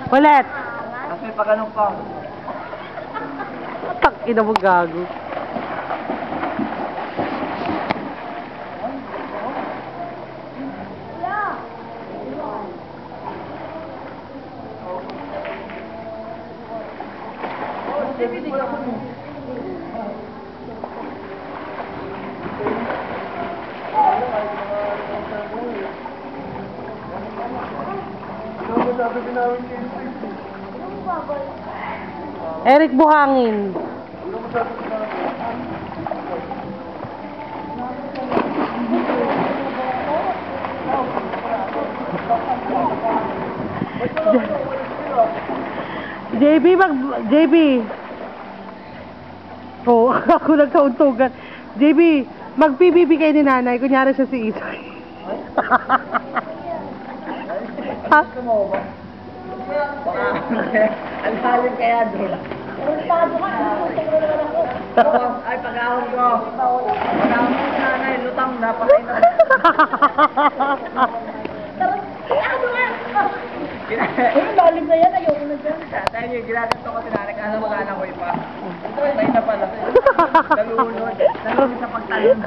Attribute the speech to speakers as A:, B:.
A: Ulit.
B: Kasi pa ganun pa.
A: Ina mo gago. Eric Buhangin. JB. Oh, ako nagkauntugan. JB, mag-PBB kayo ni nanay. Kunyari siya si Isay. Ha?
B: Ang salim kaya doon. Ay, pag-ahon ko. Pag-ahon ko si nanay, lutang, napakay na.
C: Lalim na yan, ayoko na dyan.
B: Dahil yung ginaganto ko si nanay, kaya mag-anak ko ipa. Ito, tayo na pala. Nalulod sa pagtalon.